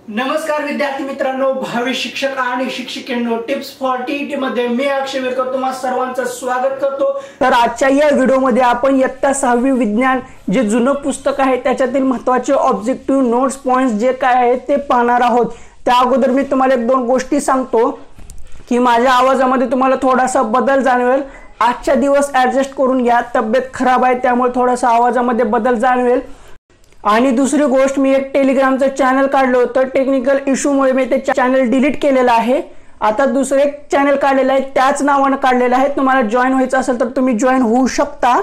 नमस्कार विद्यार्थी मित्रांनो, भावी शिक्षक आणि शिक्षिकेंनो, टिप्स फॉर टीईटी मध्ये मी अक्षय विरकर तुम्हा सर्वांचं स्वागत करतो। तर आजच्या या व्हिडिओमध्ये आपण इयत्ता 6वी विज्ञान जे जुनं पुस्तक आहे त्याच्यातील महत्त्वाचे ऑब्जेक्टिव्ह नोट्स पॉइंट्स जे काय आहेत ते पाहणार आहोत। त्या अगोदर मी तुम्हाला एक दोन गोष्टी सांगतो की माझ्या आवाजामध्ये तुम्हाला थोडासा बदल जाणवेल। आजच्या दिवस ॲडजस्ट करून घ्या, तब्येत खराब आहे त्यामुळे थोडासा आवाजामध्ये बदल जाणवेल। आणि दुसरी गोष्ट, मी एक टेलिग्रामचं चॅनल काढलं होतं, टेक्निकल इश्यूमुळे मी ते चॅनल डिलीट केलेलं आहे। आता दुसरे एक चॅनल काढलेलं आहे, त्याच नावानं काढलेलं आहे। तुम्हाला जॉईन व्हायचं असेल तर तुम्ही जॉईन होऊ शकता,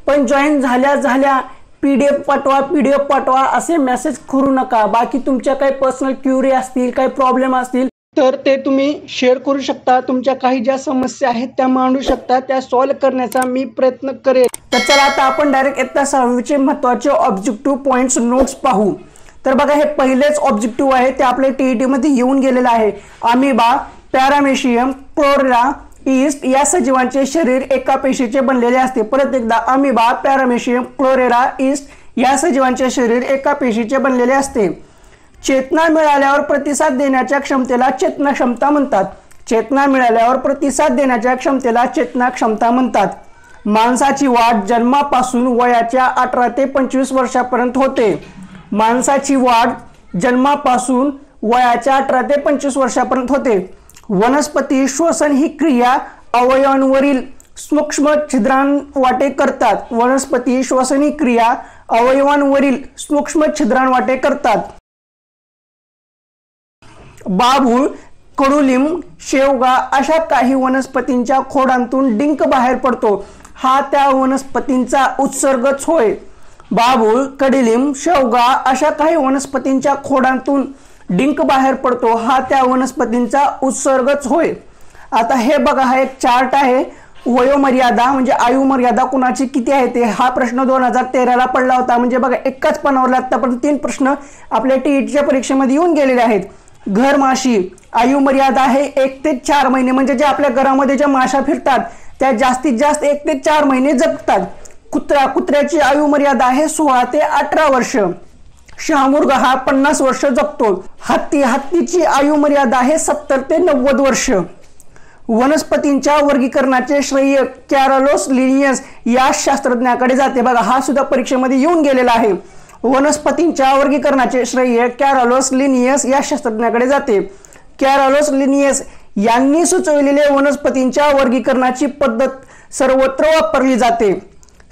पण जॉईन झाल्या पीडीएफ पाठवा असे मेसेज करू नका। बाकी तुमच्या काही पर्सनल क्युरी असतील, काही प्रॉब्लेम असतील तर ते तुम्ही शेअर करू शकता। तुमच्या काही ज्या समस्या आहेत त्या मांडू शकता, त्या सॉल्व्ह करण्याचा मी प्रयत्न करेन। तर चला आता आपण डायरेक्ट इयत्ता 6वीचे महत्त्वाचे ऑब्जेक्टिव्ह पॉइंट्स नोट्स पाहू। तर बघा, हे पहिलेच ऑब्जेक्टिव्ह आहे ते आपल्या टीईटी मध्ये येऊन गेलेलं आहे। अमिबा, पॅरामेशियम, क्लोरेला, ईस्ट या सजीवांचे शरीर एका पेशीचे बनलेले असते। परत एकदा, अमिबा, पॅरामेशियम, क्लोरेला, ईस्ट या सजीवांचे शरीर एका पेशीचे बनलेले असते। चेतना मिळाल्यावर प्रतिसाद देण्याच्या क्षमतेला चेतना क्षमता म्हणतात। चेतना मिळाल्यावर प्रतिसाद देण्याच्या क्षमतेला चेतना क्षमता म्हणतात। माणसाची वाढ जन्मापासून वयाच्या 18 ते 25 वर्षापर्यंत होते। माणसाची वाढ जन्मापासून वयाच्या 18 ते 25 वर्षापर्यंत होते। वनस्पती श्वसन ही क्रिया अवयवांवरील सूक्ष्म छिद्रांवाटे करतात। वनस्पती श्वसन ही क्रिया अवयवांवरील सूक्ष्म छिद्रांवाटे करतात। बाभूळ, कडुलिंब, शेवगा अशा काही वनस्पतींच्या खोडांतून डिंक बाहेर पडतो, हा त्या वनस्पतींचा उत्सर्गच होय। बाभूळ, कडुलिंब, शेवगा अशा काही वनस्पतींच्या खोडांतून डिंक बाहेर पडतो, हा त्या वनस्पतींचा उत्सर्गच होय। आता हे बघा, हा एक चार्ट आहे। वयोमर्यादा म्हणजे आयुमर्यादा कुणाची किती आहे ते, हा प्रश्न 2013ला पडला होता। म्हणजे बघा, एकाच पानावर आतापर्यंत 3 प्रश्न आपल्या टीईटीच्या परीक्षेमध्ये येऊन गेलेले आहेत। घरमाशी, आयुमर्यादा आहे 1 ते 4 महिने, म्हणजे जे आपल्या घरामध्ये ज्या माशा फिरतात त्या जास्तीत जास्त 1 ते 4 महिने जगतात। कुत्र्याची आयुमर्यादा आहे 16 ते 18 वर्ष। शहामृग हा 50 वर्ष जगतो। हत्तीची आयुमर्यादा आहे 70 ते 90 वर्ष। वनस्पतींच्या वर्गीकरणाचे श्रेय कॅरोलस लिनियस या शास्त्रज्ञाकडे जाते। बघा, हा सुद्धा परीक्षेमध्ये येऊन गेलेला आहे। वनस्पतींच्या वर्गीकरणाचे श्रेय कॅरोलस लिनियस या शास्त्रज्ञाकडे जाते। कॅरोलस लिनियस यांनी सुचवलेले वनस्पतींच्या वर्गीकरणाची पद्धत सर्वत्र वापरली जाते।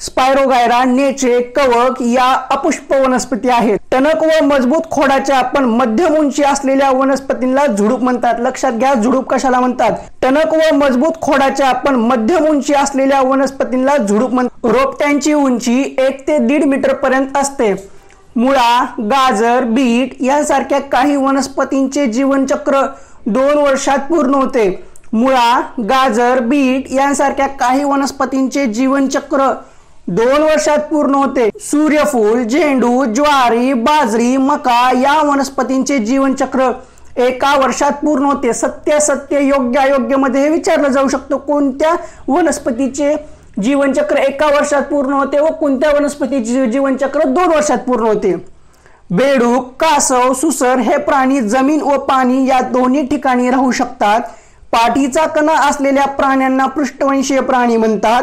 स्पायरोगायरा, नेचे, कवक या अपुष्प वनस्पती आहेत। टणक व मजबूत खोडाच्या पण मध्यम उंची असलेल्या वनस्पतींना झुडूप म्हणतात। लक्षात घ्या, झुडूप कशाला म्हणतात? टणक व मजबूत खोडाच्या पण मध्यम उंची असलेल्या वनस्पतींना झुडूप म्हणतात। रोपट्यांची उंची 1 ते 1.5 मीटर पर्यंत असते। मुळा, गाजर, बीट यांसारख्या काही वनस्पतींचे जीवनचक्र 2 वर्षात पूर्ण होते। मुळा, गाजर, बीट यांसारख्या काही वनस्पतींचे जीवनचक्र 2 वर्षात पूर्ण होते। सूर्यफूल, झेंडू, ज्वारी, बाजरी, मका या वनस्पतींचे जीवनचक्र 1 वर्षात पूर्ण होते। सत्य, योग्य, अयोग्य मध्ये हे विचारलं जाऊ शकतं, कोणत्या वनस्पतीचे जीवनचक्र 1 वर्षात पूर्ण होते व कोणत्या वनस्पतीचे जीवनचक्र 2 वर्षात पूर्ण होते। बेडूक, कासव, सुसर हे प्राणी जमीन व पाणी या दोन्ही ठिकाणी राहू शकतात। पाठीचा कणा असलेल्या प्राण्यांना पृष्ठवंशीय प्राणी म्हणतात।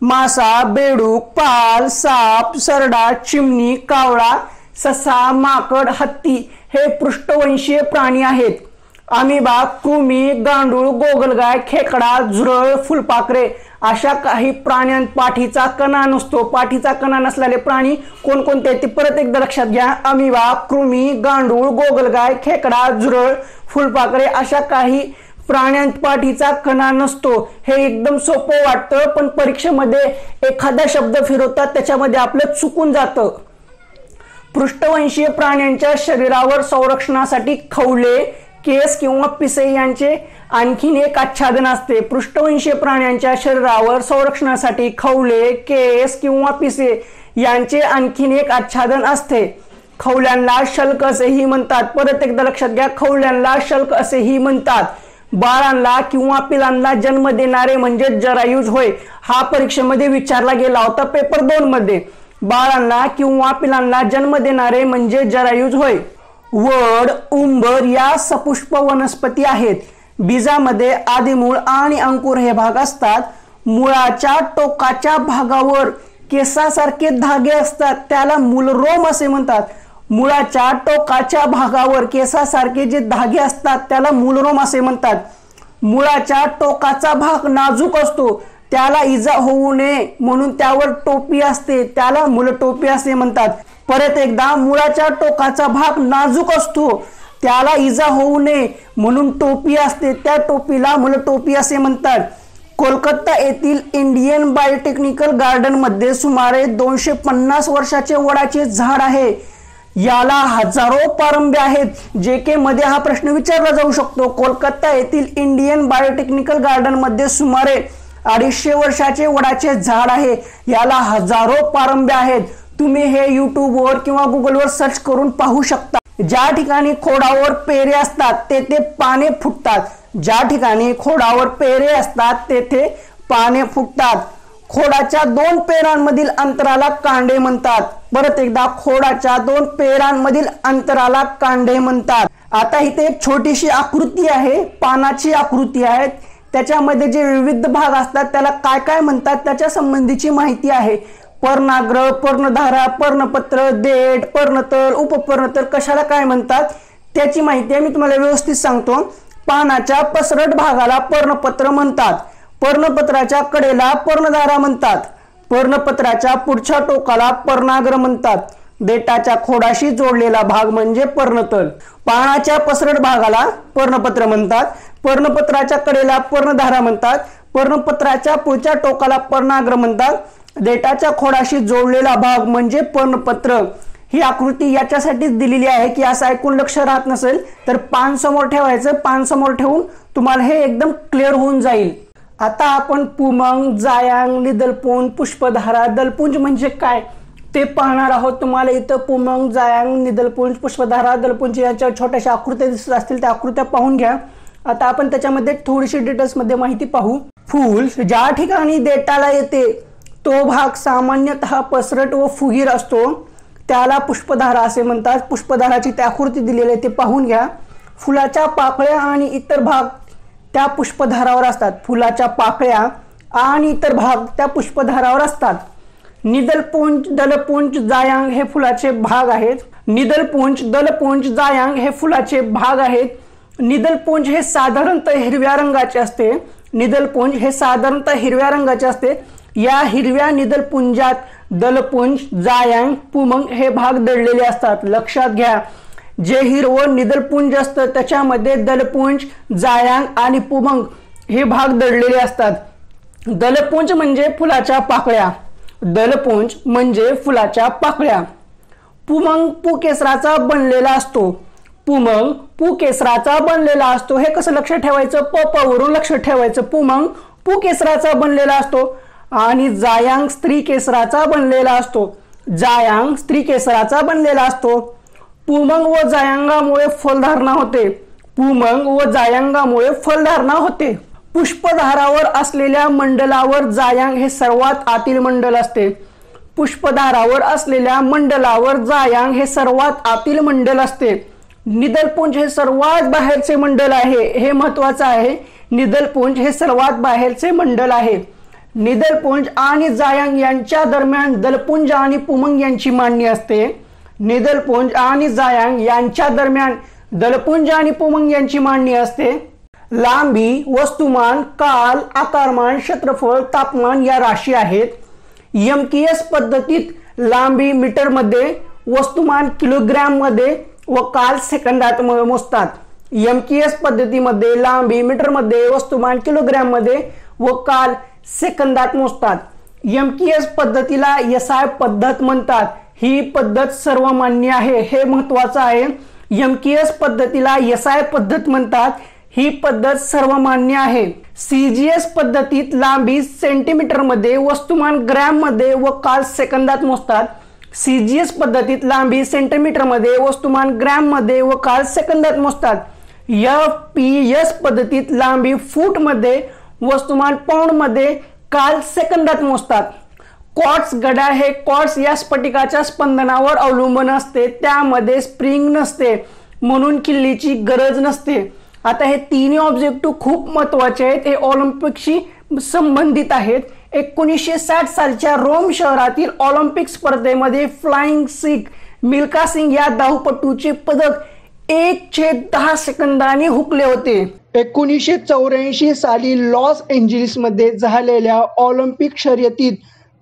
मासा, बेडूक, पाल, साप, सरडा, चिमणी, कावळा, ससा, माकड, हत्ती हे पृष्ठवंशीय प्राणी आहेत। अमिबा, कृमी, गांडूळ, गोगलगाय, खेकडा, झुरळ, फुलपाखरे अशा काही प्राण्यांत पाठीचा कणा नसतो। पाठीचा कणा नसलेले प्राणी कोणकोणते ते परत एकदा लक्षात घ्या। अमिबा, कृमी, गांडूळ, गोगलगाय, खेकडा, झुरळ, फुलपाखरे अशा काही प्राण्यांत पाठीचा कणा नसतो। हे एकदम सोपं वाटतं, पण परीक्षेमध्ये एखादा शब्द फिरवतात त्याच्यामध्ये आपलं चुकून जातं। पृष्ठवंशीय प्राण्यांच्या शरीरावर संरक्षणासाठी खवले, केस किंवा पिसे यांचे आणखीन एक आच्छादन असते। पृष्ठवंशीय प्राण्यांच्या शरीरावर संरक्षणासाठी खवले, केस किंवा पिसे यांचे आणखीन एक आच्छादन असते। खवल्यांना शल्क असेही म्हणतात। परत एकदा लक्षात घ्या, खवल्यांना शल्क असेही म्हणतात। बाळांना किंवा पिलांना जन्म देणारे म्हणजे जरायुज होय, हा परीक्षेमध्ये विचारला गेला होता पेपर 2 मध्ये। बाळांना किंवा पिलांना जन्म देणारे म्हणजे जरायुज होय। वड, उंबर या सपुष्प वनस्पती आहेत. बीजामध्ये आदिमूळ आणि अंकुर हे भाग असतात. मुळाच्या टोकाच्या भागावर केसासारखे धागे असतात, त्याला मूलरोम असे म्हणतात. मुळाच्या टोकाच्या भागावर केसासारखे जे धागे असतात त्याला मूलरोम असे म्हणतात. मुळाच्या टोकाचा भाग नाजूक असतो, त्याला इजा होऊ नये म्हणून त्यावर टोपी असते, त्याला मूलटोपी असे म्हणतात. परत एकदा, मुळाच्या टोकाचा भाग नाजूक असतो, त्याला इजा होऊ नये म्हणून टोपी असते, त्या टोपीला मूलटोपी असे म्हणतात. कोलकाता येथील इंडियन बायोटेक्निकल गार्डन मध्ये सुमारे 250 वर्षाचे वडाचे झाड आहे. याला हजारो पारंब्या आहेत. JK मध्ये हा प्रश्न विचारला जाऊ शकतो. कोलकाता येथील इंडियन बायोटेक्निकल गार्डन मध्ये सुमारे 250 वर्षाचे वडाचे झाड आहे. याला हजारो पारंब्या आहेत. तुम्ही हे युट्यूबवर किंवा गुगलवर सर्च करून पाहू शकता. ज्या ठिकाणी खोडावर पेरे असतात तेथे पाने फुटतात. ज्या ठिकाणी खोडावर पेरे असतात तेथे पाने फुटतात. खोडाच्या 2 पेरांमधील अंतराला कांडे म्हणतात. परत एकदा, खोडाच्या 2 पेरांमधील अंतराला कांडे म्हणतात. आता इथे एक छोटीशी आकृती आहे, पानाची आकृती आहे. त्याच्यामध्ये जे विविध भाग असतात त्याला काय काय म्हणतात त्याच्या संबंधीची माहिती आहे. पर्णाग्र, पर्णधारा, पर्णपत्र, देठ, पर्णतल, उपपर्णतल कशाला काय म्हणतात त्याची माहिती आहे. मी तुम्हाला व्यवस्थित सांगतो. पानाच्या पसरट भागाला पर्णपत्र म्हणतात. पर्णपत्राच्या कडेला पर्णधारा म्हणतात. पर्णपत्राच्या पुढच्या टोकाला पर्णाग्र म्हणतात. देठाच्या खोडाशी जोडलेला भाग म्हणजे पर्णतल. पानाच्या पसरट भागाला पर्णपत्र म्हणतात. पर्णपत्राच्या कडेला पर्णधारा म्हणतात. पर्णपत्राच्या पुढच्या टोकाला पर्णाग्र म्हणतात. देठाच्या खोडाशी जोडलेला भाग म्हणजे पर्णपत्र. ही आकृती याच्यासाठीच दिलेली आहे की असं ऐकून लक्ष राहत नसेल तर पान समोर ठेवायचं. पान समोर ठेवून तुम्हाला हे एकदम क्लिअर होऊन जाईल. आता आपण पुमंग, जायांग, निदलपुंज, पुष्पधारा, दलपुंज म्हणजे काय ते पाहणार आहोत. तुम्हाला इथं पुमंग, जायांग, निदलपुंज, पुष्पधारा, दलपुंज यांच्या छोट्याशा आकृत्या दिसत असतील त्या आकृत्या पाहून घ्या. आता आपण त्याच्यामध्ये थोडीशी डिटेल्स मध्ये माहिती पाहू. फूल ज्या ठिकाणी देठाला येते तो भाग सामान्यतः पसरट व फुगीर असतो, त्याला पुष्पधारा असे म्हणतात. पुष्पधाराची त्या आकृती दिलेली आहे ते पाहून घ्या. फुलाच्या पाकळ्या आणि इतर भाग त्या पुष्पधारावर असतात. फुलाच्या पाकळ्या आणि इतर भाग त्या पुष्पधारावर असतात. निदलपुंज, दलपुंज, जायांग हे फुलाचे भाग आहेत. निदलपुंज, दलपुंज, जायांग हे फुलाचे भाग आहेत. निदलपुंज हे साधारणतः हिरव्या रंगाचे असते. निदलपुंज हे साधारणतः हिरव्या रंगाचे असते. या हिरव्या निदलपुंजात दलपुंज, जायांग, पुमंग हे भाग दडलेले असतात. लक्षात घ्या, जे हिरवं निदलपुंज असतं त्याच्यामध्ये दलपुंज, जायांग आणि पुमंग हे भाग दडलेले असतात. दलपुंज म्हणजे फुलाच्या पाकळ्या. दलपुंज म्हणजे फुलाच्या पाकळ्या. पुमंग पुकेसराचा बनलेला असतो. पुमंग पुकेसराचा बनलेला असतो. हे कसं लक्षात ठेवायचं? वरून लक्षात ठेवायचं. पुमंग पुकेसराचा बनलेला असतो. आणि जायांग स्त्री केसराचा बनलेला असतो. जायांग स्त्री केसराचा बनलेला असतो. पुमंग व जायांगामुळे फलधारणा होते. पुमंग व जायांगामुळे फलधारणा होते. पुष्पधारावर असलेल्या मंडलावर जायांग हे सर्वात आतील मंडल असते. पुष्पधारावर असलेल्या मंडलावर जायांग हे सर्वात आतील मंडल असते. निदलपुंज हे सर्वात बाहेरचे मंडल आहे. हे महत्वाचं आहे. निदलपुंज हे सर्वात बाहेरचे मंडल आहे. निदलपुंज आणि जायांग यांच्या दरम्यान दलपुंज आणि पुमंग यांची मांडणी असते. निदलपुंज आणि जायांग यांच्या दरम्यान दलपुंज आणि पुमंग यांची मांडणी असते. लांबी, वस्तुमान, काल, आकारमान, क्षेत्रफळ, तापमान या राशी आहेत. MKS पद्धतीत लांबी मीटर मध्ये, वस्तुमान किलोग्रॅम मध्ये व काल सेकंदात मोजतात. MKS पद्धतीमध्ये लांबी मीटर मध्ये, वस्तुमान किलोग्रॅम मध्ये व काल सेकंदात मोजतात. MKS पद्धतीला SI पद्धत म्हणतात. ही पद्धत सर्वमान्य आहे. हे महत्वाचं आहे. MKS पद्धतीला SI पद्धत म्हणतात. ही पद्धत सर्वमान्य आहे. CGS पद्धतीत लांबी सेंटीमीटर मध्ये, वस्तुमान ग्रॅम मध्ये व काल सेकंदात मोजतात. CGS पद्धतीत लांबी सेंटीमीटर मध्ये, वस्तुमान ग्रॅम मध्ये व काल सेकंदात मोजतात. FPS पद्धतीत लांबी फूट मध्ये, वस्तुमान पाऊंड मध्ये, काल सेकंदात मोजतात. क्वार्ट्ज घड्याळ हे क्वार्ट्ज या स्फटिकाच्या स्पंदनावर अवलंबून असते. त्यामध्ये स्प्रिंग नसते. म्हणून किल्लीची गरज नसते. आता हे तिन्ही ऑब्जेक्टिव्ह खूप महत्वाचे आहेत, हे ऑलिम्पिकशी संबंधित आहेत. 1960 सालच्या रोम शहरातील ऑलिम्पिक स्पर्धेमध्ये फ्लाइंग सिख मिल्खा सिंग या धावपटूचे पदक 1/10 सेकंदाने हुकले होते. 1984 साली लॉस एंजेलिस मध्ये झालेल्या ऑलिम्पिक शर्यतीत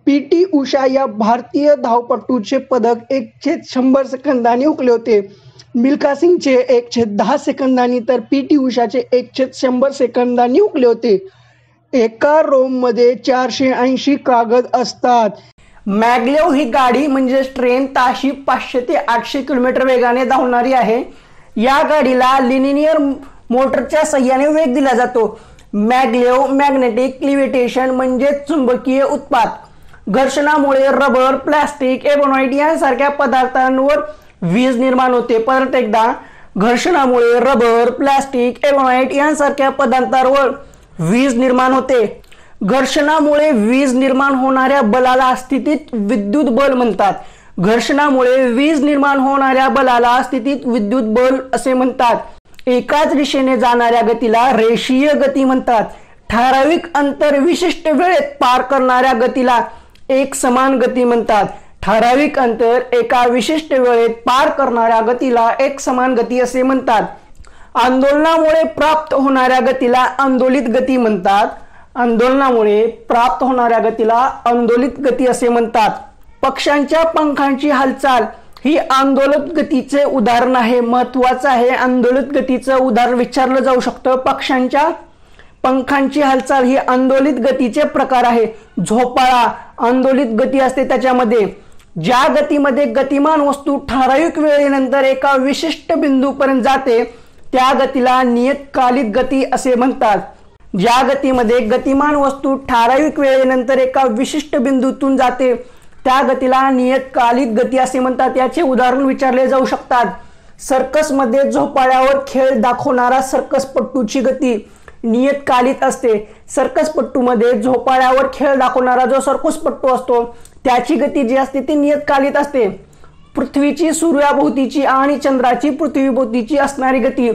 PT उषा या भारतीय धावपटूचे पदक 1/100 सेकंदाने हुकले होते. मिल्खा सिंगचे 1/10 सेकंदांनी तर PT उषाचे 1/100 सेकंदांनी हुकले होते. एका रोममध्ये 480 कागद असतात. मॅग्लेव ही गाडी म्हणजे ट्रेन ताशी 500 ते 800 किलोमीटर वेगाने धावणारी आहे. या गाडीला लिनियर मोटरच्या साहाय्याने वेग दिला जातो. मॅग्लेव मॅग्नेटिक लिव्हिटेशन म्हणजे चुंबकीय उत्पात. घर्षणामुळे रबर, प्लास्टिक, एबोनाइट यांसारख्या पदार्थांवर वीज निर्माण होते. परत एकदा, घर्षणामुळे रबर, प्लास्टिक, एबोनाइट यांसारख्या पदार्थांवर वीज निर्माण होते. घर्षणामुळे वीज निर्माण होणाऱ्या बलाला स्थितीत विद्युत बल म्हणतात. घर्षणामुळे वीज निर्माण होणाऱ्या बलाला स्थितीत विद्युत बल असे म्हणतात. एकाच दिशेने जाणाऱ्या गतीला रेषीय गती म्हणतात. ठराविक अंतर विशिष्ट वेळेत पार करणाऱ्या गतीला एक समान गती म्हणतात. ठराविक अंतर एका विशिष्ट वेळेत पार करणाऱ्या गतीला एक समान गती असे म्हणतात. आंदोलनामुळे प्राप्त होणाऱ्या गतीला आंदोलित गती म्हणतात. आंदोलनामुळे प्राप्त होणाऱ्या गतीला आंदोलित गती असे म्हणतात. पक्ष्यांच्या पंखांची हालचाल ही आंदोलित गतीचे उदाहरण आहे. महत्वाचं आहे, आंदोलित गतीचं उदाहरण विचारलं जाऊ शकतं. पक्ष्यांच्या पंखांची हालचाल ही आंदोलित गतीचे प्रकार आहे. झोपाळा आंदोलित गती असते. त्याच्यामध्ये ज्या गतीमध्ये गतिमान वस्तू ठराविक वेळेनंतर एका विशिष्ट बिंदूपर्यंत जाते त्या गतीला नियतकालिक गती असे म्हणतात. ज्या गतीमध्ये गतिमान वस्तू ठराविक वेळेनंतर एका विशिष्ट बिंदूतून जाते त्या गतीला नियतकालिक गती असे म्हणतात. याचे उदाहरण विचारले जाऊ शकतात. सर्कसमध्ये झोपाळ्यावर खेळ दाखवणारा सर्कसपट्टूची गती नियतकालिक असते. सर्कसपट्टूमध्ये झोपाळ्यावर खेळ दाखवणारा जो सर्कसपट्टू असतो त्याची गती जी असते ती नियतकालिक असते. पृथ्वीची सूर्याभोवतीची आणि चंद्राची पृथ्वीभोवतीची असणारी गती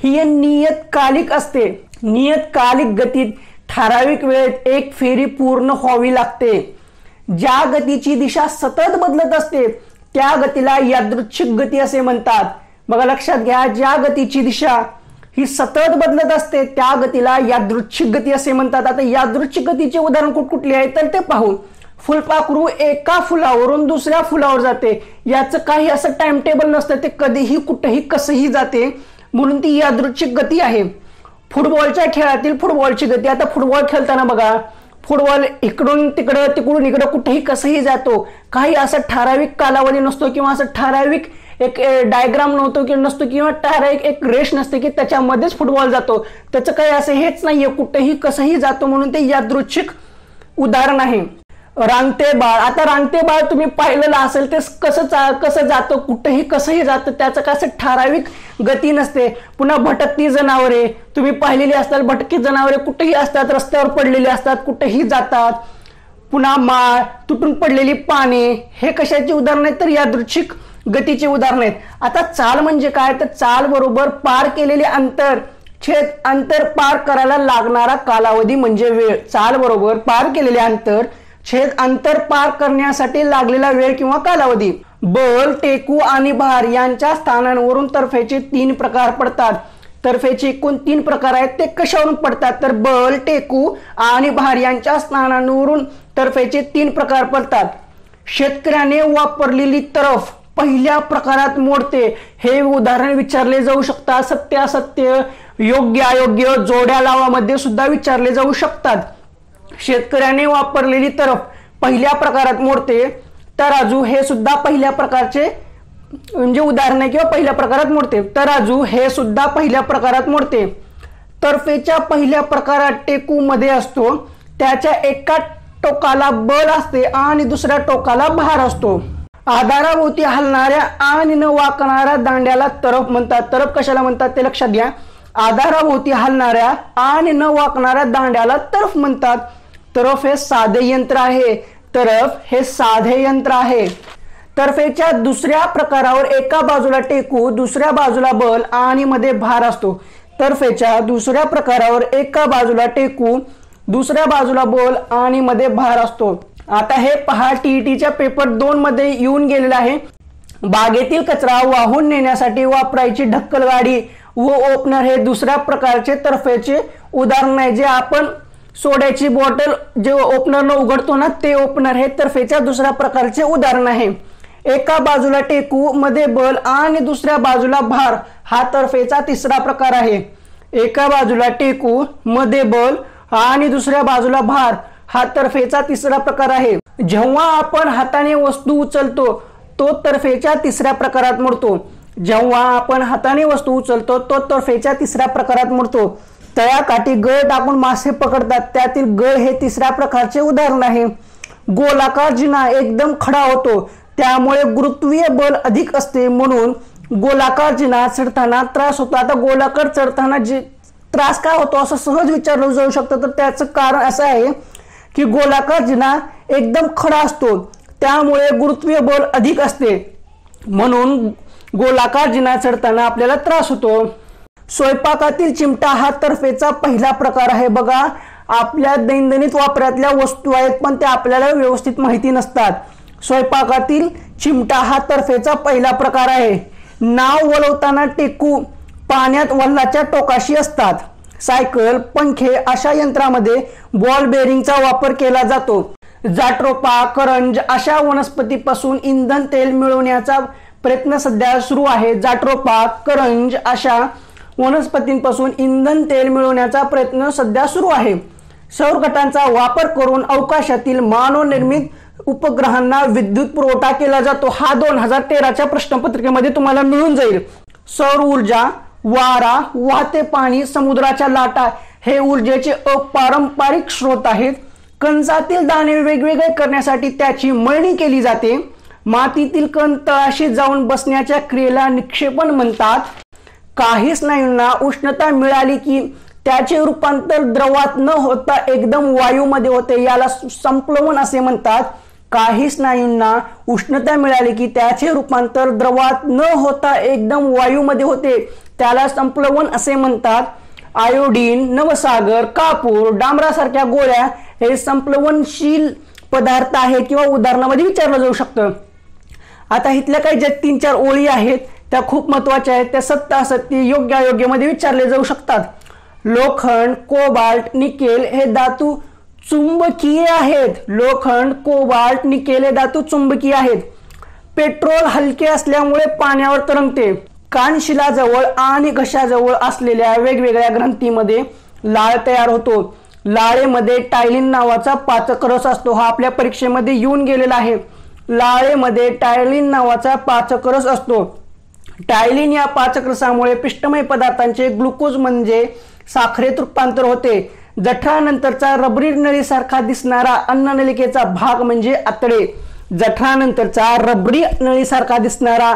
ही नियतकालिक असते. नियतकालिक गतीत ठराविक वेळेत एक फेरी पूर्ण व्हावी लागते. ज्या गतीची दिशा सतत बदलत असते त्या गतीला यादृच्छिक गती असे म्हणतात. बघा लक्षात घ्या, ज्या गतीची दिशा ही सतत बदलत असते त्या गतीला यादृच्छिक गती असे म्हणतात. आता यादृच्छिक गतीचे उदाहरण कुठकुठले आहेत तर ते पाहू. फुलपाखरू एका फुलावरून दुसऱ्या फुलावर जाते. याचं काही असं टाइम टेबल नसतं, ते कधीही कुठेही कसंही जाते, म्हणून ती यादृच्छिक गती आहे. फुटबॉलच्या खेळातील फुटबॉलची गती, आता फुटबॉल खेळताना बघा, फुटबॉल इकडून तिकडं तिकडून इकडं कुठेही कसंही जातो. काही असं ठराविक कालावधी नसतो किंवा असं ठराविक एक डायग्राम नसतो किंवा ठराविक एक रेष नसते की त्याच्यामध्येच फुटबॉल जातो. त्याचं काही असं हेच नाहीये, कुठेही कसंही जातो, म्हणून ते यादृच्छिक उदाहरण आहे. रांगते बाळ, आता रांगते बाळ तुम्ही पाहिलेलं असेल, ते कसं जातं, कुठेही कसंही जातं, त्याचं कसं ठराविक गती नसते. पुन्हा भटकती जनावरे तुम्ही पाहिलेली असतात. भटकी जनावरे कुठेही असतात, रस्त्यावर पडलेली असतात, कुठेही जातात. पुन्हा माळ, तुटून पडलेली पाने, हे कशाची उदाहरण आहेत तर यादृच्छिक गतीचे उदाहरण आहेत. आता चाल म्हणजे काय तर चाल बरोबर पार केलेले अंतर छेद अंतर पार करायला लागणारा कालावधी म्हणजे वेळ. चाल बरोबर पार केलेले अंतर छेद अंतर पार करण्यासाठी लागलेला वेळ किंवा कालावधी. बल, टेकू आणि भार यांच्या स्थानांवरून तर्फेचे 3 प्रकार पडतात. तर्फेचे एकूण 3 प्रकार आहेत. ते कशावरून पडतात तर बल, टेकू आणि भार यांच्या स्थानांवरून तर्फेचे 3 प्रकार पडतात. शेतकऱ्याने वापरलेली तरफ पहिल्या प्रकारात मोडते. हे उदाहरण विचारले जाऊ शकतात. सत्य असत्य, योग्य अयोग्य, जोड्या लावामध्ये सुद्धा विचारले जाऊ शकतात. शेतकऱ्याने वापरलेली तरफ पहिल्या प्रकारात मोडते. तराजू हे सुद्धा पहिल्या प्रकारचे म्हणजे उदाहरण आहे किंवा पहिल्या प्रकारात मोडते. तराजू हे सुद्धा पहिल्या प्रकारात मोडते. तर्फेच्या पहिल्या प्रकारात टेकू मध्ये असतो. त्याच्या एका टोकाला बल असते आणि दुसऱ्या टोकाला भार असतो. आधाराभोवती हलणाऱ्या आणि न वाकणाऱ्या दांड्याला तरफ म्हणतात. तरफ कशाला म्हणतात ते लक्षात घ्या. आधाराभोवती हलणाऱ्या आणि न वाकणाऱ्या दांड्याला तरफ म्हणतात. तरफ हे साधे यंत्र आहे. तरफ हे साधे यंत्र आहे. तर्फेच्या दुसऱ्या प्रकारावर एका बाजूला टेकू, दुसऱ्या बाजूला बल आणि मध्ये भार असतो। तर्फेच्या दुसऱ्या प्रकारावर एका बाजूला टेकू, दुसऱ्या बाजूला बल आणि मध्ये भार असतो। आता हे पहा, टीईटीच्या पेपर 2 मध्ये येऊन गेलेला आहे। बागेतील कचरा वाहून नेण्यासाठी वापरायची ढक्कल गाडी व ओपनर हे दुसऱ्या प्रकारचे तर्फेचे उदाहरण आहे। जे आपण सोड्याची बॉटल जे ओपनरनं उघडतो ना, ते ओपनर हे तर्फेच्या दुसऱ्या प्रकारचे उदाहरण आहे। एका बाजूला टेकू, मध्ये बल आणि दुसऱ्या बाजूला भार हा तर्फेचा तिसरा प्रकार आहे। एका बाजूला टेकू, मध्ये बल आणि दुसऱ्या बाजूला भार हा तर्फेचा तिसरा प्रकार आहे। जेव्हा आपण हाताने वस्तू उचलतो तो तर्फेच्या तिसऱ्या प्रकारात मोडतो। जेव्हा आपण हाताने वस्तू उचलतो तो तर्फेच्या तिसऱ्या प्रकारात मोडतो। तळ्याकाठी गळ टाकून मासे पकडतात, त्यातील गळ हे तिसऱ्या प्रकारचे उदाहरण आहे। गोलाकार जिना एकदम खडा होतो, त्यामुळे गुरुत्वीय बल अधिक असते, म्हणून गोलाकार जिना चढताना त्रास होतो। आता गोलाकार चढताना जे त्रास का होतो असं सहज विचारलं जाऊ शकतं, तर त्याचं कारण असं आहे की गोलाकार जिना एकदम खडा असतो, त्यामुळे गुरुत्वीय बल अधिक असते, म्हणून गोलाकार जिना चढताना आपल्याला त्रास होतो। स्वयंपाकातील चिमटा हा तर्फेचा पहिला प्रकार आहे। बघा, आपल्या दैनंदिन वापरातल्या वस्तू आहेत पण त्या आपल्याला व्यवस्थित माहिती नसतात। स्वयंपाकातील चिमटा हा तर्फेचा पहिला प्रकार आहे। नाव वळवताना टेकू पाण्यात वल्हाच्या टोकाशी असतात। सायकल, पंखे अशा यंत्रामध्ये बॉल बेरिंगचा वापर केला जातो। जाट्रोपा, करंज अशा वनस्पतीपासून इंधन तेल मिळवण्याचा प्रयत्न सध्या सुरू आहे। जाट्रोपा, करंज अशा वनस्पतींपासून इंधन तेल मिळवण्याचा प्रयत्न सध्या सुरू आहे। सौरघटांचा वापर करून अवकाशातील मानवनिर्मित उपग्रहांना विद्युत पुरवठा केला जातो। हा 2013च्या प्रश्नपत्रिकेमध्ये तुम्हाला मिळून जाईल। सौर ऊर्जा, वारा, वाहते पाणी, समुद्राच्या लाटा हे ऊर्जेचे अपारंपरिक स्रोत आहेत। कंसातील दाणे वेगवेगळे करण्यासाठी त्याची मळणी केली जाते। मातीतील कण तळाशी जाऊन बसण्याच्या क्रियेला निक्षेपण म्हणतात। काही स्नायूंना उष्णता मिळाली की त्याचे रूपांतर द्रवात न होता एकदम वायूमध्ये होते, याला संप्लवन असे म्हणतात। काही स्नायूंना उष्णता मिळाली की त्याचे रूपांतर द्रवात न होता एकदम वायूमध्ये होते, त्याला संप्लवन असे म्हणतात। आयोडीन, नवसागर, कापूर, डांबरासारख्या गोळ्या हे संप्लवनशील पदार्थ आहे किंवा उदाहरणामध्ये विचारलं जाऊ शकतं। आता इथल्या काही ज्या 3-4 ओळी आहेत त्या खूप महत्त्वाच्या आहेत, त्या सत्य असत्य, योग्य अयोग्यमध्ये विचारले जाऊ शकतात। लोखंड, कोबाल्ट, निकेल हे धातू चुंबकीय आहेत। लोखंड, कोबाल्ट, निकेल हे धातू चुंबकीय आहेत। पेट्रोल हलके असल्यामुळे पाण्यावर तरंगते। कानशिलाजवळ आणि घशाजवळ असलेल्या वेगवेगळ्या ग्रंथीमध्ये लाळ तयार होतो। लाळेमध्ये टायलिन नावाचा पाचक रस असतो। हा आपल्या परीक्षेमध्ये येऊन गेलेला आहे। लाळेमध्ये टायलिन नावाचा पाचक रस असतो। टायलिन या पाचक रसामुळे पिष्टमय पदार्थांचे ग्लुकोज म्हणजे साखरेत रूपांतर होते। जठरानंतरचा रबरी नळीसारखा दिसणारा अन्ननलिकेचा भाग म्हणजे आतडे। जठरानंतरचा रबरी नळीसारखा दिसणारा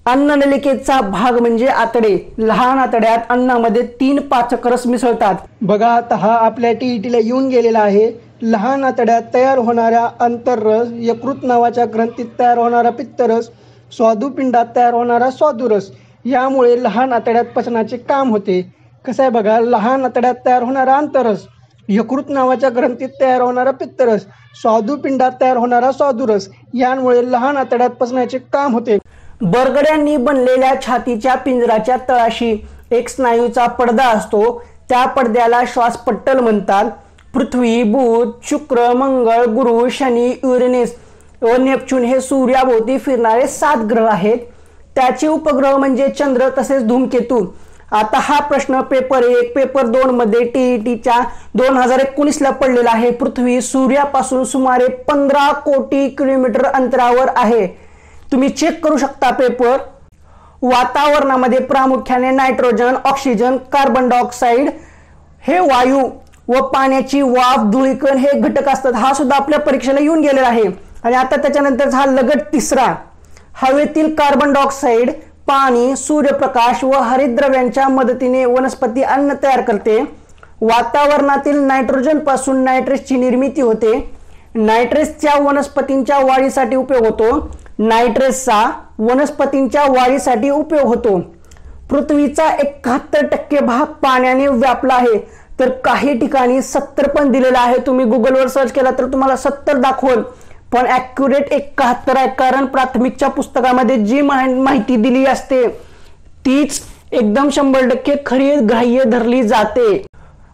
अन्ननलिकेचा भाग म्हणजे आतडे। लहान आतड्यात अन्नामध्ये 3 पाचक रस मिसळतात। बघा, आता हा आपल्या टीईटीला येऊन गेलेला आहे। लहान आतड्यात तयार होणारा अंतररस, यकृत नावाच्या ग्रंथीत तयार होणारा पित्तरस, स्वादुपिंडात तयार होणारा स्वादुरस, यामुळे लहान आतड्यात पचनाचे काम होते। कसं आहे बघा, लहान आतड्यात तयार होणारा अंतररस, यकृत नावाच्या ग्रंथीत तयार होणारा पित्तरस, स्वादुपिंडात तयार होणारा स्वादुरस, यामुळे लहान आतड्यात पचनाचे काम होते। बरगड्यांनी बनलेल्या छातीच्या पिंजराच्या तळाशी एक स्नायूचा पडदा असतो, त्या पडद्याला श्वासपट्टल म्हणतात। पृथ्वी, बुध, शुक्र, मंगळ, गुरु, शनी, युरेनस व नेपच्यून हे सूर्याभोवती फिरणारे 7 ग्रह आहेत। त्याचे उपग्रह म्हणजे चंद्र तसेच धूमकेतू। आता हा प्रश्न पेपर 1, पेपर 2 मध्ये टीईटीच्या 2019ला पडलेला आहे। पृथ्वी सूर्यापासून सुमारे 15 कोटी किलोमीटर अंतरावर आहे। तुम्ही चेक करू शकता पेपर। वातावरणामध्ये प्रामुख्याने नायट्रोजन, ऑक्सिजन, कार्बन डायऑक्साइड हे वायू व पाण्याची वाफ, धुळीकण हे घटक असतात। हा सुद्धा आपल्या परीक्षेला येऊन गेलेला आहे। आणि आता त्याच्यानंतर हा लगट तिसरा, हवेतील कार्बन डायऑक्साइड, पाणी, सूर्यप्रकाश व हरितद्रव्यांच्या मदतीने वनस्पती अन्न तयार करते। वातावरणातील नायट्रोजन पासून नायट्रेसची निर्मिती होते। नायट्रेसचा वनस्पतींच्या वाढीसाठी उपयोग होतो। नायट्रेट्सचा वनस्पतींच्या वाढीसाठी उपयोग होतो. पृथ्वीचा 71% भाग पाण्याने व्यापला आहे, तर काही ठिकाणी 70 पण दिलेला आहे. तुम्ही गुगलवर सर्च केला तर तुम्हाला 70 दाखवल, पण ॲक्युरेट 71 आहे. कारण प्राथमिकच्या पुस्तकामध्ये जी माहिती दिली असते तीच एकदम 100% खरी ग्राह्य धरली जाते.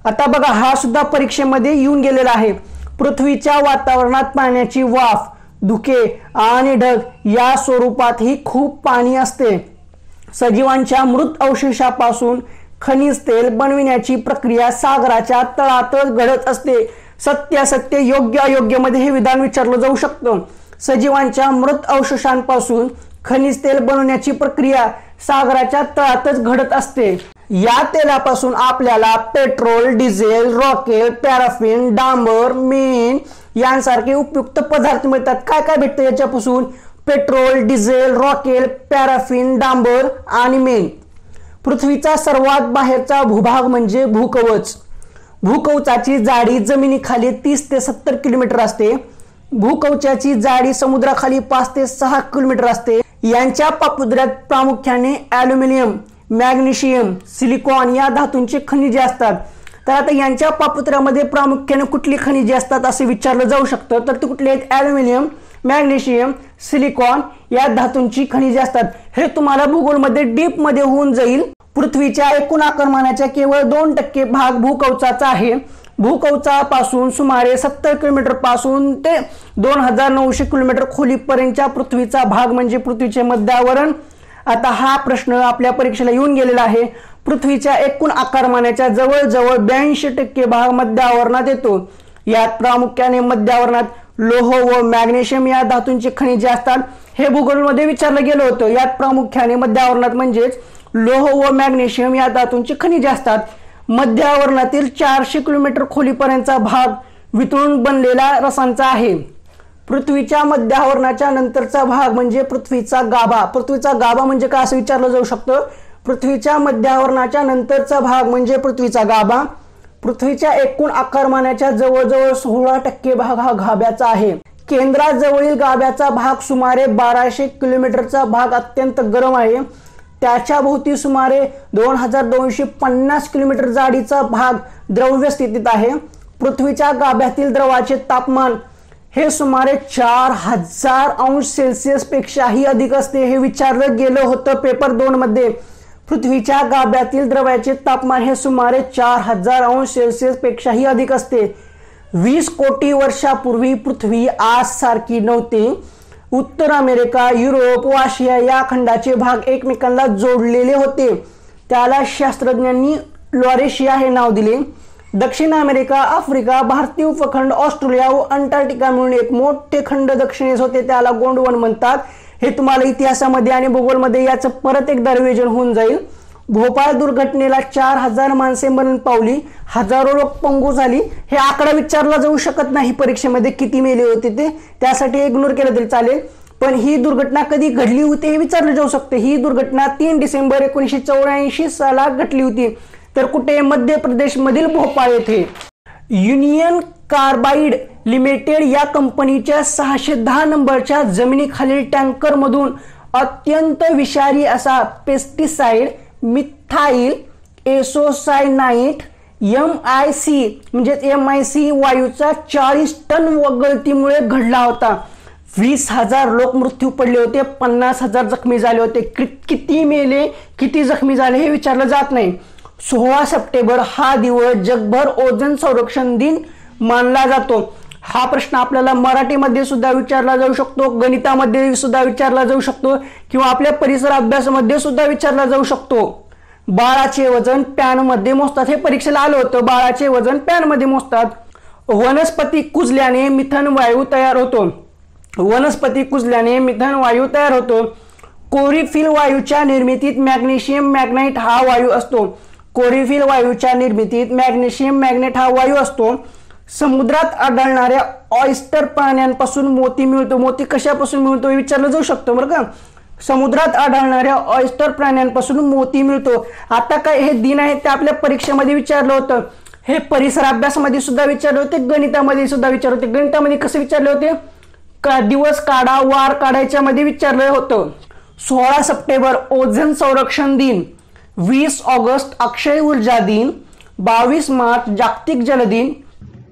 आता बघा, हा सुद्धा परीक्षेमध्ये येऊन गेलेला आहे. पृथ्वीच्या वातावरणात पाण्याची वाफ, धुके आणि ढग या स्वरूपातही खूप पाणी असते. सजीवांच्या मृत अवशेषापासून खनिज तेल बनविण्याची प्रक्रिया सागराच्या तळातच घडत असते. सत्यासत्य, योग्य अयोग्य मध्ये हे विधान विचारलं जाऊ शकतं. सजीवांच्या मृत अवशेषांपासून खनिज तेल बनवण्याची प्रक्रिया सागराच्या तळातच घडत असते. या तेलापासून आपल्याला पेट्रोल, डिझेल, रॉकेल, पॅराफिन, डांबर, मेण यांसारखे उपयुक्त पदार्थ मिळतात. काय काय भेटतं याच्यापासून? पेट्रोल, डिझेल, रॉकेल, पॅराफिन, डांबर आणि मेण. पृथ्वीचा सर्वात बाहेरचा भूभाग म्हणजे भूकवच. भूकवचाची जाडी जमिनीखाली 30 ते 70 किलोमीटर असते. भूकवचाची जाडी समुद्राखाली 5 ते 6 किलोमीटर असते. यांच्या पापुद्र्यात प्रामुख्याने ॲल्युमिनियम, मॅग्नेशियम, सिलिकॉन या धातूंचे खनिजे असतात. तर आता यांच्या पापुत्र्यामध्ये प्रामुख्याने कुठली खनिजे असतात असे विचारलं जाऊ शकतं. तर ते कुठले आहेत? ॲल्युमिनियम, मॅग्नेशियम, सिलिकॉन या धातूंची खनिजे असतात. हे तुम्हाला भूगोलमध्ये डीप मध्ये होऊन जाईल. पृथ्वीच्या एकूण आकारमानाच्या केवळ 2% भाग भूकवचाचा आहे. भूकवचापासून सुमारे 70 किलोमीटर पासून ते 2900 किलोमीटर खोलीपर्यंतच्या पृथ्वीचा भाग म्हणजे पृथ्वीचे मध्यावरण. आता हा प्रश्न आपल्या परीक्षेला येऊन गेलेला आहे. पृथ्वीच्या एकूण आकारमानाच्या जवळजवळ 82% भाग मध्यावरणात येतो. यात प्रामुख्याने मध्यावरणात लोह व मॅग्नेशियम या धातूंची खनिजे असतात. हे भूगोलमध्ये विचारलं गेलं होतं. यात प्रामुख्याने मध्यावरणात म्हणजेच लोह व मॅग्नेशियम या धातूंची खनिजे असतात. मध्यावरणातील 400 किलोमीटर खोलीपर्यंतचा भाग वितळून बनलेला रसांचा आहे. पृथ्वीच्या मध्यावरणाच्या नंतरचा भाग म्हणजे पृथ्वीचा गाभा. पृथ्वीचा गाभा म्हणजे काय असं विचारलं जाऊ शकतं. पृथ्वीच्या मध्यावरणाच्या नंतरचा भाग म्हणजे पृथ्वीचा गाभा. पृथ्वीच्या एकूण आकारमानाच्या जवळजवळ 16% भाग हा गाभ्याचा आहे. केंद्राजवळील गाभ्याचा भाग सुमारे 1200 किलोमीटरचा भाग अत्यंत गरम आहे. त्याच्या भोवती सुमारे 2250 किलोमीटर जाडीचा भाग द्रव्य स्थितीत आहे. पृथ्वीच्या गाभ्यातील द्रवाचे तापमान हे सुमारे 4000 अंश सेल्सिअस पेक्षाही अधिक असते. हे विचारलं गेलं होतं पेपर 2 मध्ये. पृथ्वीच्या गाभ्यातील द्रव्याचे तापमान हे सुमारे 4000 अंश सेल्सिअस पेक्षाही अधिक असते. 20 कोटी वर्षापूर्वी पृथ्वी आज सारखी नव्हती. उत्तर अमेरिका, युरोप व आशिया या खंडाचे भाग एकमेकांना जोडलेले होते. त्याला शास्त्रज्ञांनी लॉरेशिया हे नाव दिले. दक्षिण अमेरिका, आफ्रिका, भारतीय उपखंड, ऑस्ट्रेलिया व अंटार्क्टिका मिळून एक मोठे खंड दक्षिणेस होते. त्याला गोंडवन म्हणतात. हे तुम्हाला इतिहासामध्ये आणि भूगोलमध्ये याचं परत एकदा रिव्हिजन होऊन जाईल. भोपाळ दुर्घटनेला 4000 माणसे मरण पावली, हजारो लोक पंगू झाली. हे आकडा विचारला जाऊ शकत नाही परीक्षेमध्ये किती मेले होते ते, त्यासाठी इग्नोर केलं तरी चालेल. पण ही दुर्घटना कधी घडली होती हे विचारलं जाऊ शकते. ही दुर्घटना 3 डिसेंबर 1984 साला घडली होती. तर कुठे? मध्य प्रदेश मधील भोपाळ येथे. युनियन कार्बाइड लिमिटेड या कंपनीच्या 610 नंबरच्या जमिनीखालील टँकर मधून अत्यंत विषारी असा पेस्टिसाइड मिथाइल एसोसायनाइट MIC वायूचा 40 टन गळतीमुळे घडला होता. 20,000 लोक मृत्यू पडले होते, 50,000 जखमी झाले होते. किती मेले, किती जखमी झाले हे विचारलं जात नाही. 16 सप्टेंबर हा दिवस जगभर ओझोन संरक्षण दिन मानला जातो. हा प्रश्न आपल्याला मराठीमध्ये सुद्धा विचारला जाऊ शकतो, गणितामध्ये सुद्धा विचारला जाऊ शकतो किंवा आपल्या परिसर अभ्यासामध्ये सुद्धा विचारला जाऊ शकतो. बाळाचे वजन पॅन मध्ये मोजतात. हे परीक्षेला आलं होतं. बाळाचे वजन पॅन मध्ये मोजतात. वनस्पती कुजल्याने मिथेन वायू तयार होतो. वनस्पती कुजल्याने मिथेन वायू तयार होतो. कोरिफिल वायूच्या निर्मितीत मॅग्नेशियम मॅग्नाइट हा वायू असतो. कोरिफिल वायूच्या निर्मितीत मॅग्नेशियम मॅग्नेट हा वायू असतो. समुद्रात आढळणाऱ्या ऑयस्टर प्राण्यांपासून मोती मिळतो. मोती कशापासून मिळतो हे विचारलं जाऊ शकतं बरं का. समुद्रात आढळणाऱ्या ऑयस्टर प्राण्यांपासून मोती मिळतो. आता काय हे दिन आहे ते आपल्या परीक्षेमध्ये विचारलं होतं. हे परिसर अभ्यासामध्ये सुद्धा विचारले होते, गणितामध्ये सुद्धा विचारले होते. गणितामध्ये कसं विचारले होते? दिवस काढा, वार काढायच्या मध्ये विचारलं होतं. 16 सप्टेंबर ओझोन संरक्षण दिन, 20 ऑगस्ट अक्षय ऊर्जा दिन, 22 मार्च जागतिक जल दिन,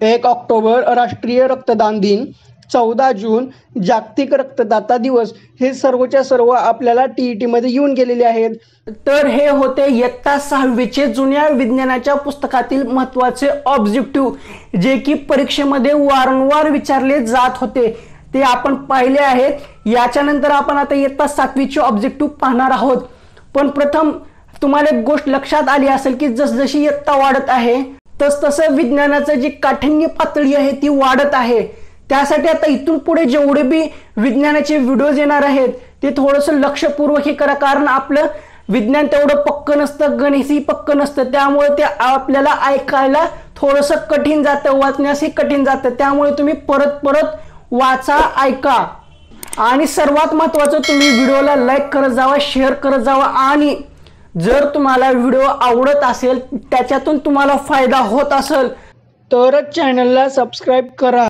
1 ऑक्टोबर राष्ट्रीय रक्तदान दिन, 14 जून जागतिक रक्तदाता दिवस. हे सर्वच्या सर्व आपल्याला TET मध्ये येऊन गेलेले आहेत. तर हे होते इयत्ता 6वीचे जुन्या विज्ञानाच्या पुस्तकातील महत्त्वाचे ऑब्जेक्टिव्ह, जे की परीक्षेमध्ये वारंवार विचारले जात होते. ते आपण पाहिले आहेत. याच्यानंतर आपण आता इयत्ता 7वीचे ऑब्जेक्टिव्ह पाहणार आहोत. पण प्रथम तुम्हाला एक गोष्ट लक्षात आली असेल की जसजशी इयत्ता वाढत आहे तसतसं विज्ञानाचं जी काठिण्य पातळी आहे ती वाढत आहे. त्यासाठी आता इथून पुढे जेवढे बी विज्ञानाचे व्हिडिओज येणार आहेत ते थोडंसं लक्षपूर्वक हे करा, कारण आपलं विज्ञान तेवढं पक्क नसतं, गणितही पक्क नसतं. त्यामुळे ते आपल्याला ऐकायला थोडंसं कठीण जातं, वाचण्यासही कठीण जातं. त्यामुळे तुम्ही परत परत वाचा, ऐका. आणि सर्वात महत्त्वाचं, तुम्ही व्हिडिओला लाईक करत जावा, शेअर करत जावा. आणि जर तुम्हाला व्हिडिओ आवडत असेल, त्याच्यातून तुम्हाला फायदा होत असेल तर चॅनलला सबस्क्राईब करा.